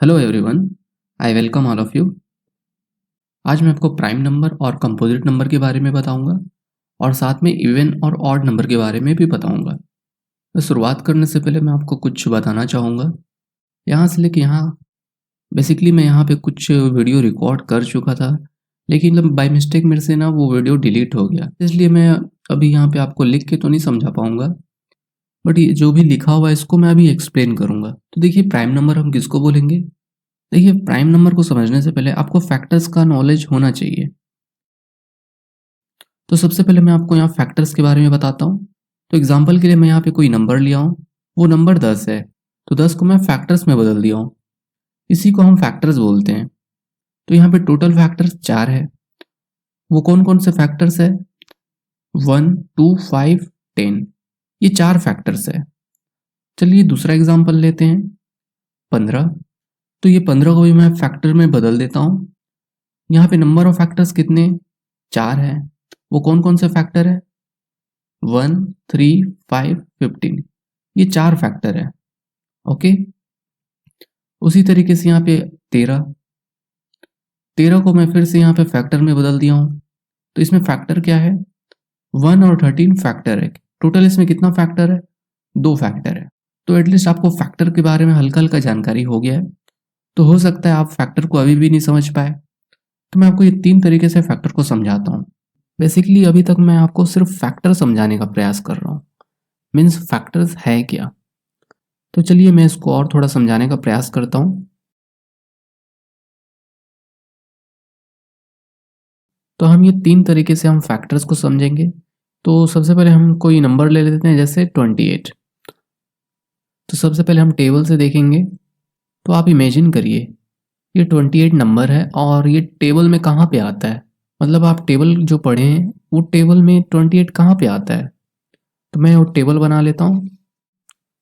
Hello everyone, I welcome all of you. आज मैं आपको प्राइम नंबर और कंपोजिट नंबर के बारे में बताऊंगा और साथ में इवन और ऑड नंबर के बारे में भी बताऊंगा। तो शुरुआत करने से पहले मैं आपको कुछ बताना चाहूँगा। यहाँ से लेके यहाँ बेसिकली मैं यहाँ पे कुछ वीडियो रिकॉर्ड कर चुका था, लेकिन बाय मिस्टेक मेरे से ना वो वीडियो डिलीट हो गया, इसलिए मैं अभी यहाँ पे आपको लिख के तो नहीं समझा पाऊंगा, बट ये जो भी लिखा हुआ है इसको मैं अभी एक्सप्लेन करूंगा। तो देखिए, प्राइम नंबर हम किसको बोलेंगे? देखिए, प्राइम नंबर को समझने से पहले आपको फैक्टर्स का नॉलेज होना चाहिए। तो सबसे पहले मैं आपको यहाँ फैक्टर्स के बारे में बताता हूँ। तो एग्जांपल के लिए मैं यहाँ पे कोई नंबर लिया हूँ, वो नंबर 10 है, तो 10 को मैं फैक्टर्स में बदल दिया हूँ, इसी को हम फैक्टर्स बोलते हैं। तो यहाँ पे टोटल फैक्टर्स 4 है। वो कौन कौन से फैक्टर्स है? 1, 2, 5, 10, ये 4 फैक्टर्स है। चलिए दूसरा एग्जाम्पल लेते हैं, 15। तो ये 15 को भी मैं फैक्टर में बदल देता हूँ। यहाँ पे नंबर ऑफ फैक्टर्स कितने? 4 है। वो कौन कौन से फैक्टर है? 1, 3, 5, 15, ये 4 फैक्टर है। ओके, उसी तरीके से यहाँ पे 13 को मैं फिर से यहाँ पे फैक्टर में बदल दिया हूँ। तो इसमें फैक्टर क्या है? 1 और 13 फैक्टर है। टोटल इसमें कितना फैक्टर है? 2 फैक्टर है। तो एटलीस्ट आपको फैक्टर के बारे में हल्का हल्का जानकारी हो गया है। तो हो सकता है आप फैक्टर को अभी भी नहीं समझ पाए, तो मैं आपको ये 3 तरीके से फैक्टर को समझाता हूँ। बेसिकली अभी तक मैं आपको सिर्फ फैक्टर समझाने का प्रयास कर रहा हूँ, मीन्स फैक्टर्स है क्या। तो चलिए मैं इसको और थोड़ा समझाने का प्रयास करता हूँ। तो हम ये 3 तरीके से हम फैक्टर्स को समझेंगे। तो सबसे पहले हम कोई नंबर ले लेते हैं, जैसे 28। तो सबसे पहले हम टेबल से देखेंगे। तो आप इमेजिन करिए, ये 28 नंबर है और ये टेबल में कहाँ पे आता है? मतलब आप टेबल जो पढ़े हैं वो टेबल में 28 कहाँ पे आता है? तो मैं वो टेबल बना लेता हूँ।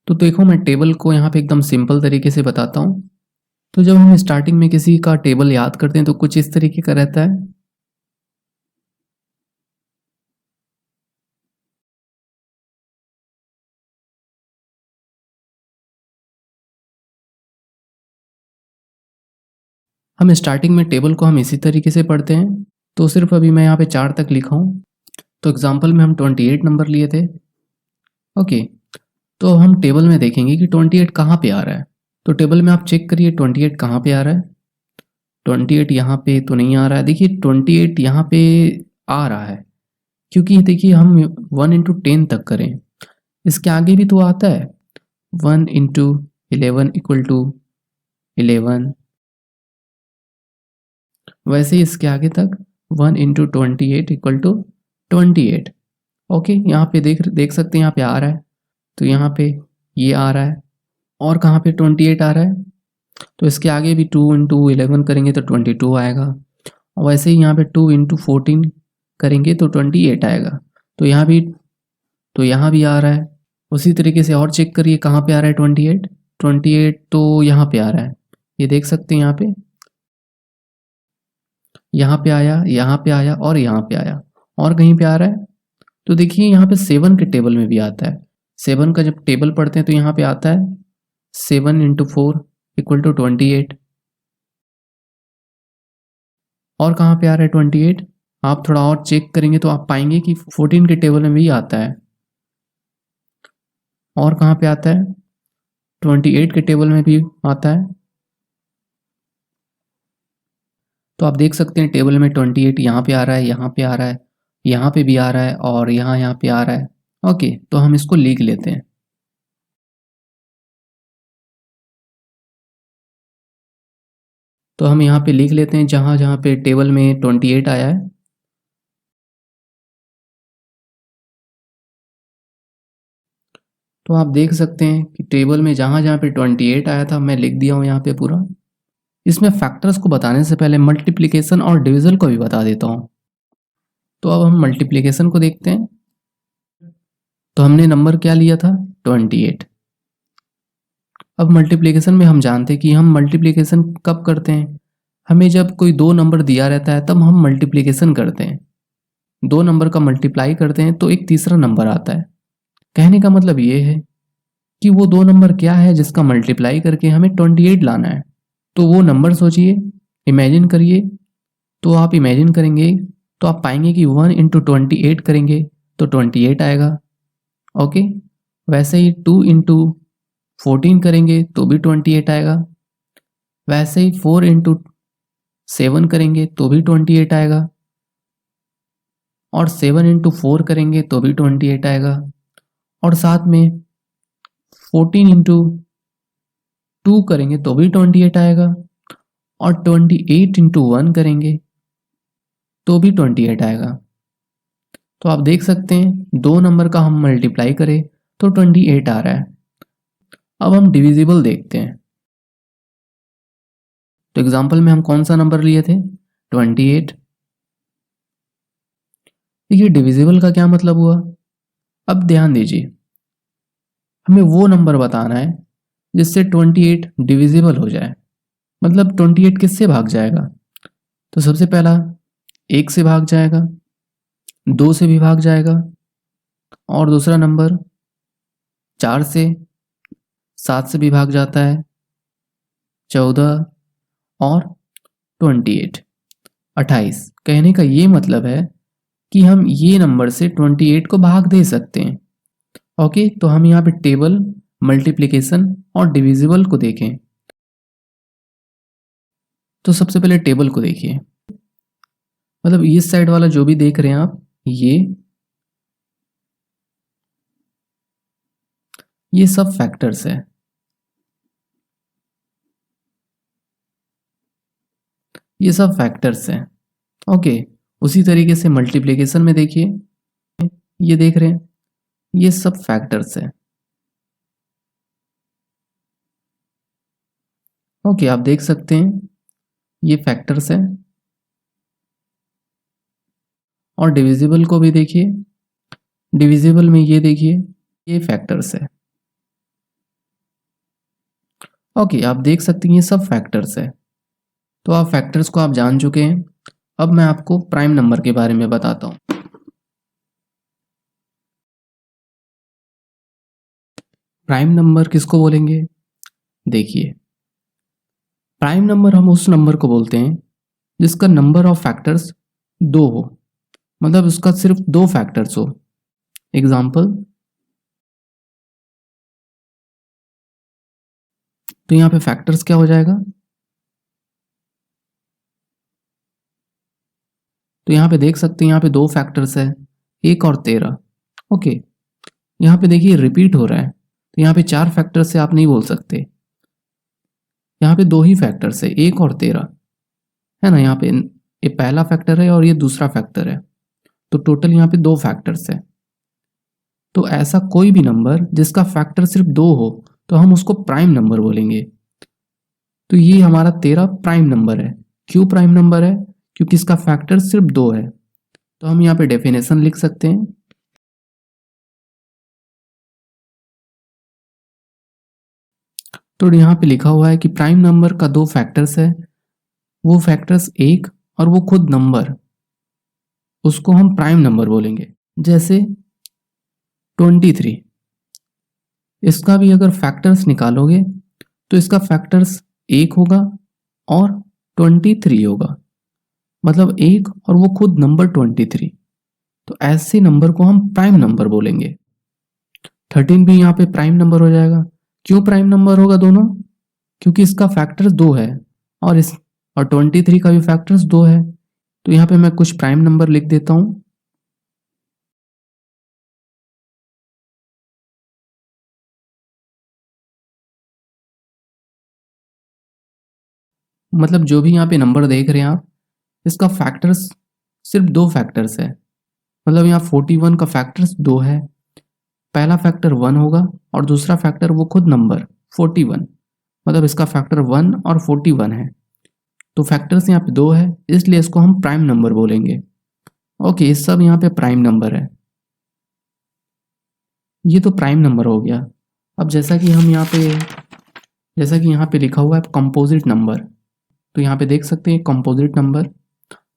तो देखो, मैं टेबल को यहाँ पे एकदम सिंपल तरीके से बताता हूँ। तो जब हम स्टार्टिंग में किसी का टेबल याद करते हैं तो कुछ इस तरीके का रहता है। हम स्टार्टिंग में टेबल को हम इसी तरीके से पढ़ते हैं। तो सिर्फ अभी मैं यहाँ पे 4 तक लिखा हूँ। तो एग्जाम्पल में हम 28 नंबर लिए थे। ओके, तो हम टेबल में देखेंगे कि 28 कहाँ पे आ रहा है। तो टेबल में आप चेक करिए 28 कहाँ पे आ रहा है। 28 यहाँ पे तो नहीं आ रहा है। देखिए 28 यहाँ पे आ रहा है, क्योंकि देखिए हम 1 इंटू 10 तक करें, इसके आगे भी तो आता है। 1 इंटू 11 इक्वल टू 11, वैसे ही इसके आगे तक 1 इंटू 28 इक्वल टू 28। ओके, यहाँ पे देख देख सकते हैं, यहाँ पे आ रहा है। तो यहाँ पे ये आ रहा है, और कहाँ पे 28 आ रहा है? तो इसके आगे भी 2 इंटू 11 करेंगे तो 22 आएगा, और वैसे ही यहाँ पे 2 इंटू 14 करेंगे तो 28 आएगा। तो यहाँ भी आ रहा है। उसी तरीके से और चेक करिए कहाँ पे आ रहा है 28। 28 तो यहाँ पे आ रहा है, ये देख सकते हैं, यहाँ पे आया, यहाँ पे आया और यहाँ पे आया, और कहीं पे आ रहा है? तो देखिए यहाँ पे 7 के टेबल में भी आता है। 7 का जब टेबल पढ़ते हैं तो यहाँ पे आता है 7 इंटू 4 इक्वल टू 28। और कहाँ पे आ रहा है 28? आप थोड़ा और चेक करेंगे तो आप पाएंगे कि 14 के टेबल में भी आता है। और कहाँ पे आता है? 28 के टेबल में भी आता है। तो आप देख सकते हैं टेबल में 28 यहाँ पे आ रहा है, यहाँ पे आ रहा है, यहाँ पे भी आ रहा है, और यहाँ पे आ रहा है। ओके, तो हम इसको लिख लेते हैं। तो हम यहाँ पे लिख लेते हैं जहाँ जहाँ पे टेबल में 28 आया है। तो आप देख सकते हैं कि टेबल में जहाँ जहाँ पे 28 आया था मैं लिख दिया हूँ यहाँ पे पूरा। इसमें फैक्टर्स को बताने से पहले मल्टीप्लिकेशन और डिविजन को भी बता देता हूँ। तो अब हम मल्टीप्लिकेशन को देखते हैं। तो हमने नंबर क्या लिया था? 28। अब मल्टीप्लिकेशन में हम जानते हैं कि हम मल्टीप्लिकेशन कब करते हैं? हमें जब कोई 2 नंबर दिया रहता है तब हम मल्टीप्लिकेशन करते हैं। 2 नंबर का मल्टीप्लाई करते हैं तो एक तीसरा नंबर आता है। कहने का मतलब ये है कि वो 2 नंबर क्या है जिसका मल्टीप्लाई करके हमें 28 लाना है। तो वो नंबर सोचिए, इमेजिन करिए। तो आप इमेजिन करेंगे तो आप पाएंगे कि 1 × 28 करेंगे तो 28 आएगा। ओके, वैसे ही 2 × 14 करेंगे तो भी 28 आएगा। वैसे ही 4 × 7 करेंगे तो भी 28 आएगा। और 7 × 4 करेंगे तो भी 28 आएगा। और साथ में 14 × 2 करेंगे तो भी 28 आएगा। और 28 × 1 करेंगे तो भी 28 आएगा। तो आप देख सकते हैं दो नंबर का हम मल्टीप्लाई करें तो 28 आ रहा है। अब हम डिविजिबल देखते हैं। तो एग्जाम्पल में हम कौन सा नंबर लिए थे? 28। देखिए डिविजिबल का क्या मतलब हुआ। अब ध्यान दीजिए, हमें वो नंबर बताना है जिससे 28 डिविजिबल हो जाए। मतलब 28 किससे भाग जाएगा? तो सबसे पहला 1 से भाग जाएगा, 2 से भी भाग जाएगा, और दूसरा नंबर 4 से, 7 से भी भाग जाता है, 14 और 28, 28। कहने का ये मतलब है कि हम ये नंबर से 28 को भाग दे सकते हैं। ओके, तो हम यहाँ पे टेबल, मल्टीप्लिकेशन और डिविजिबल को देखें। तो सबसे पहले टेबल को देखिए। मतलब इस साइड वाला जो भी देख रहे हैं आप, ये सब फैक्टर्स है। ये सब फैक्टर्स हैं। ओके, उसी तरीके से मल्टीप्लिकेशन में देखिए, ये देख रहे हैं, ये सब फैक्टर्स है। ओके, आप देख सकते हैं ये फैक्टर्स है। और डिविजिबल को भी देखिए, डिविजिबल में ये देखिए, ये फैक्टर्स है। ओके, आप देख सकते हैं ये सब फैक्टर्स है। तो आप फैक्टर्स को आप जान चुके हैं। अब मैं आपको प्राइम नंबर के बारे में बताता हूँ। प्राइम नंबर किसको बोलेंगे? देखिए, प्राइम नंबर हम उस नंबर को बोलते हैं जिसका नंबर ऑफ फैक्टर्स 2 हो। मतलब उसका सिर्फ 2 फैक्टर्स हो। एग्जाम्पल, तो यहाँ पे फैक्टर्स क्या हो जाएगा? तो यहाँ पे देख सकते हैं, यहाँ पे 2 फैक्टर्स है, 1 और 13। ओके, यहाँ पे देखिए रिपीट हो रहा है, तो यहाँ पे 4 फैक्टर से आप नहीं बोल सकते। यहाँ पे 2 ही फैक्टर्स है, 1 और 13 है ना। यहाँ पे ये पहला फैक्टर है और ये दूसरा फैक्टर है, तो टोटल यहाँ पे 2 फैक्टर्स है। तो ऐसा कोई भी नंबर जिसका फैक्टर सिर्फ 2 हो तो हम उसको प्राइम नंबर बोलेंगे। तो ये हमारा 13 प्राइम नंबर है। क्यों प्राइम नंबर है? क्योंकि इसका फैक्टर सिर्फ 2 है। तो हम यहाँ पे डेफिनेशन लिख सकते हैं। तो यहाँ पे लिखा हुआ है कि प्राइम नंबर का 2 फैक्टर्स है, वो फैक्टर्स 1 और वो खुद नंबर, उसको हम प्राइम नंबर बोलेंगे। जैसे 23, इसका भी अगर फैक्टर्स निकालोगे तो इसका फैक्टर्स 1 होगा और 23 होगा। मतलब 1 और वो खुद नंबर 23। तो ऐसे नंबर को हम प्राइम नंबर बोलेंगे। 13 भी यहाँ पे प्राइम नंबर हो जाएगा। क्यों प्राइम नंबर होगा दोनों? क्योंकि इसका फैक्टर्स 2 है और 23 का भी फैक्टर्स 2 है। तो यहाँ पे मैं कुछ प्राइम नंबर लिख देता हूँ। मतलब जो भी यहाँ पे नंबर देख रहे हैं आप, इसका फैक्टर्स सिर्फ 2 फैक्टर्स है। मतलब यहाँ 41 का फैक्टर्स 2 है। पहला फैक्टर 1 होगा और दूसरा फैक्टर वो खुद नंबर 41। मतलब इसका फैक्टर 1 और 41 है। तो फैक्टर्स यहाँ पे 2 है, इसलिए इसको हम प्राइम नंबर बोलेंगे। ओके, ये सब यहाँ पे प्राइम नंबर है। ये तो प्राइम नंबर हो गया। अब जैसा कि यहाँ पे लिखा हुआ है कंपोजिट नंबर, तो यहाँ पे देख सकते हैं कंपोजिट नंबर।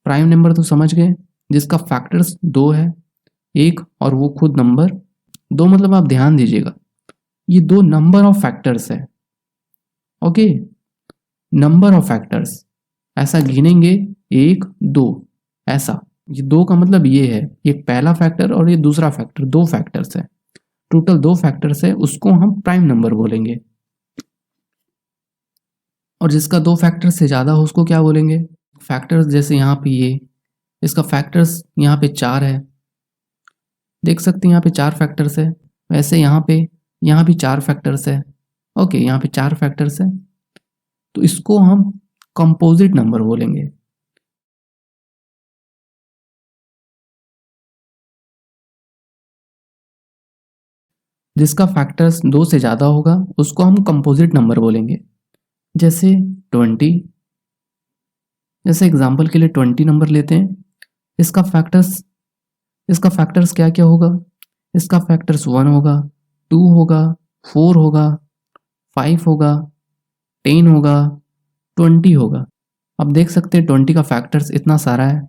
प्राइम नंबर तो समझ गए, जिसका फैक्टर्स 2 है, 1 और वो खुद नंबर 2। मतलब आप ध्यान दीजिएगा, ये 2 नंबर ऑफ फैक्टर्स है। ओके, नंबर ऑफ फैक्टर्स, ऐसा गिनेंगे 1 2, ऐसा। ये 2 का मतलब ये है, ये पहला फैक्टर और ये दूसरा फैक्टर, 2 फैक्टर्स है, टोटल 2 फैक्टर्स है, उसको हम प्राइम नंबर बोलेंगे। और जिसका 2 फैक्टर्स से ज़्यादा हो उसको क्या बोलेंगे? फैक्टर्स जैसे यहाँ पे ये, इसका फैक्टर्स यहाँ पे 4 है, देख सकते हैं यहाँ पे 4 फैक्टर्स है। वैसे यहाँ भी 4 फैक्टर्स है। ओके, यहाँ पे 4 फैक्टर्स है, तो इसको हम कंपोजिट नंबर बोलेंगे। जिसका फैक्टर्स 2 से ज़्यादा होगा उसको हम कंपोजिट नंबर बोलेंगे। जैसे 20, जैसे एग्जांपल के लिए 20 नंबर लेते हैं। इसका फैक्टर्स इसका फैक्टर्स क्या क्या होगा? इसका फैक्टर्स 1 होगा, 2 होगा, 4 होगा, 5 होगा, 10 होगा, 20 होगा। अब देख सकते हैं 20 का फैक्टर्स इतना सारा है।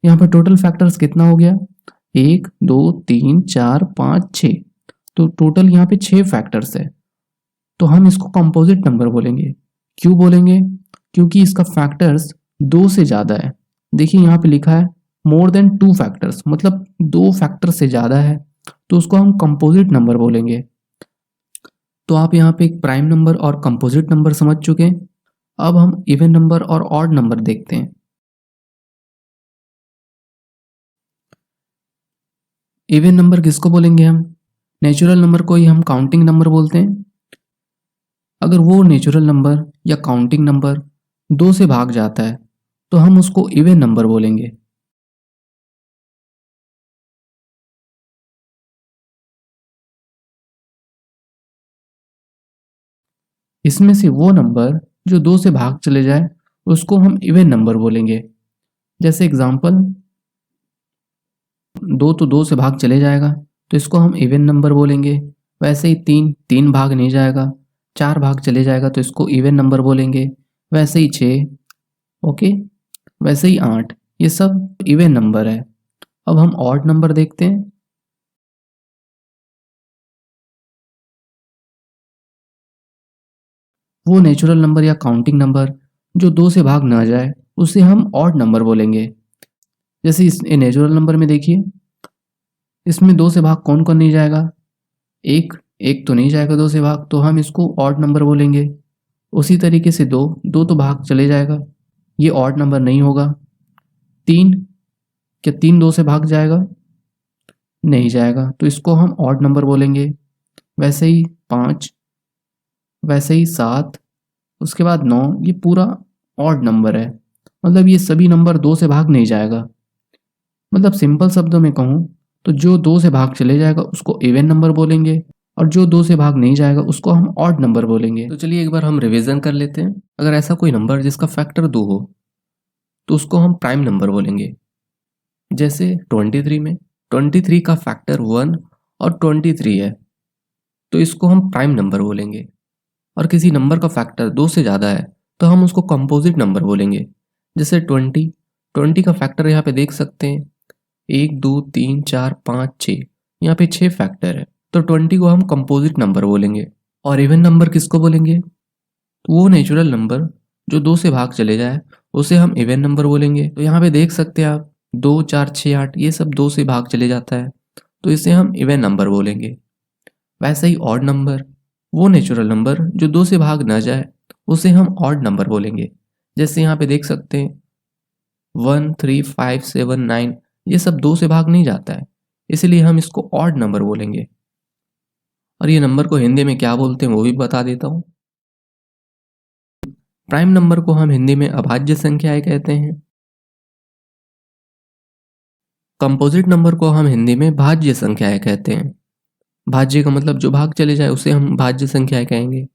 यहाँ पर टोटल फैक्टर्स कितना हो गया? 1 2 3 4 5 6, तो टोटल यहाँ पे 6 फैक्टर्स है। तो हम इसको कंपोजिट नंबर बोलेंगे। क्यों बोलेंगे? क्योंकि इसका फैक्टर्स 2 से ज़्यादा है। देखिए यहाँ पे लिखा है मोर देन 2 फैक्टर्स, मतलब 2 फैक्टर से ज़्यादा है, तो उसको हम कंपोजिट नंबर बोलेंगे। तो आप यहाँ पे एक प्राइम नंबर और कंपोजिट नंबर समझ चुके हैं। अब हम इवन नंबर और ऑड नंबर देखते हैं। इवन नंबर किसको बोलेंगे हम? नेचुरल नंबर को ही हम काउंटिंग नंबर बोलते हैं। अगर वो नेचुरल नंबर या काउंटिंग नंबर 2 से भाग जाता है तो हम उसको इवन नंबर बोलेंगे। इसमें से वो नंबर जो 2 से भाग चले जाए उसको हम इवन नंबर बोलेंगे। जैसे एग्जांपल, 2 तो 2 से भाग चले जाएगा तो इसको हम इवन नंबर बोलेंगे। वैसे ही 3 भाग नहीं जाएगा, 4 भाग चले जाएगा तो इसको इवन नंबर बोलेंगे। वैसे ही 6, ओके, वैसे ही 8, ये सब इवन नंबर है। अब हम ऑड नंबर देखते हैं। वो नेचुरल नंबर या काउंटिंग नंबर जो 2 से भाग ना जाए उसे हम ऑड नंबर बोलेंगे। जैसे इस नेचुरल नंबर में देखिए, इसमें 2 से भाग कौन कौन नहीं जाएगा? एक एक तो नहीं जाएगा 2 से भाग, तो हम इसको ऑड नंबर बोलेंगे। उसी तरीके से 2 तो भाग चले जाएगा, ये ऑड नंबर नहीं होगा। 3, क्या 3 2 से भाग जाएगा? नहीं जाएगा, तो इसको हम ऑड नंबर बोलेंगे। वैसे ही 5, वैसे ही 7, उसके बाद 9, ये पूरा ऑड नंबर है, मतलब ये सभी नंबर 2 से भाग नहीं जाएगा। मतलब सिंपल शब्दों में कहूँ तो जो 2 से भाग चले जाएगा उसको इवन नंबर बोलेंगे, और जो 2 से भाग नहीं जाएगा उसको हम ऑड नंबर बोलेंगे। तो चलिए एक बार हम रिवीजन कर लेते हैं। अगर ऐसा कोई नंबर जिसका फैक्टर 2 हो तो उसको हम प्राइम नंबर बोलेंगे। जैसे 23 में 23 का फैक्टर 1 और 23 है, तो इसको हम प्राइम नंबर बोलेंगे। और किसी नंबर का फैक्टर 2 से ज़्यादा है तो हम उसको कंपोजिट नंबर बोलेंगे। जैसे 20 का फैक्टर यहाँ पे देख सकते हैं, 1 2 3 4 5 6, यहाँ पे 6 फैक्टर है, तो 20 को हम कंपोजिट नंबर बोलेंगे। और इवन नंबर किसको बोलेंगे? तो वो नेचुरल नंबर जो 2 से भाग चले जाए उसे हम इवन नंबर बोलेंगे। तो यहाँ पे देख सकते हैं आप, 2 4 6 8 ये सब 2 से भाग चले जाता है, तो इसे हम इवन नंबर बोलेंगे। वैसे ही ऑड नंबर, वो नेचुरल नंबर जो 2 से भाग ना जाए उसे हम ऑड नंबर बोलेंगे। जैसे यहाँ पे देख सकते हैं 1 3 5 7 9, ये सब 2 से भाग नहीं जाता है, इसलिए हम इसको ऑड नंबर बोलेंगे। और ये नंबर को हिंदी में क्या बोलते हैं वो भी बता देता हूँ। प्राइम नंबर को हम हिंदी में अभाज्य संख्याएं कहते हैं। कंपोजिट नंबर को हम हिंदी में भाज्य संख्याएं कहते हैं। भाज्य का मतलब जो भाग चले जाए उसे हम भाज्य संख्याएं कहेंगे।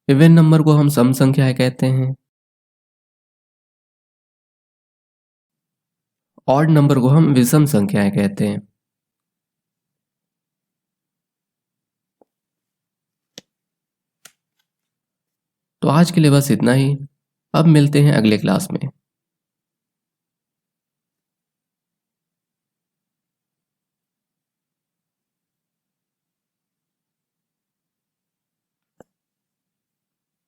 इवन नंबर को हम सम संख्याएं कहते हैं। ऑड नंबर को हम विषम संख्याएं कहते हैं। तो आज के लिए बस इतना ही। अब मिलते हैं अगले क्लास में।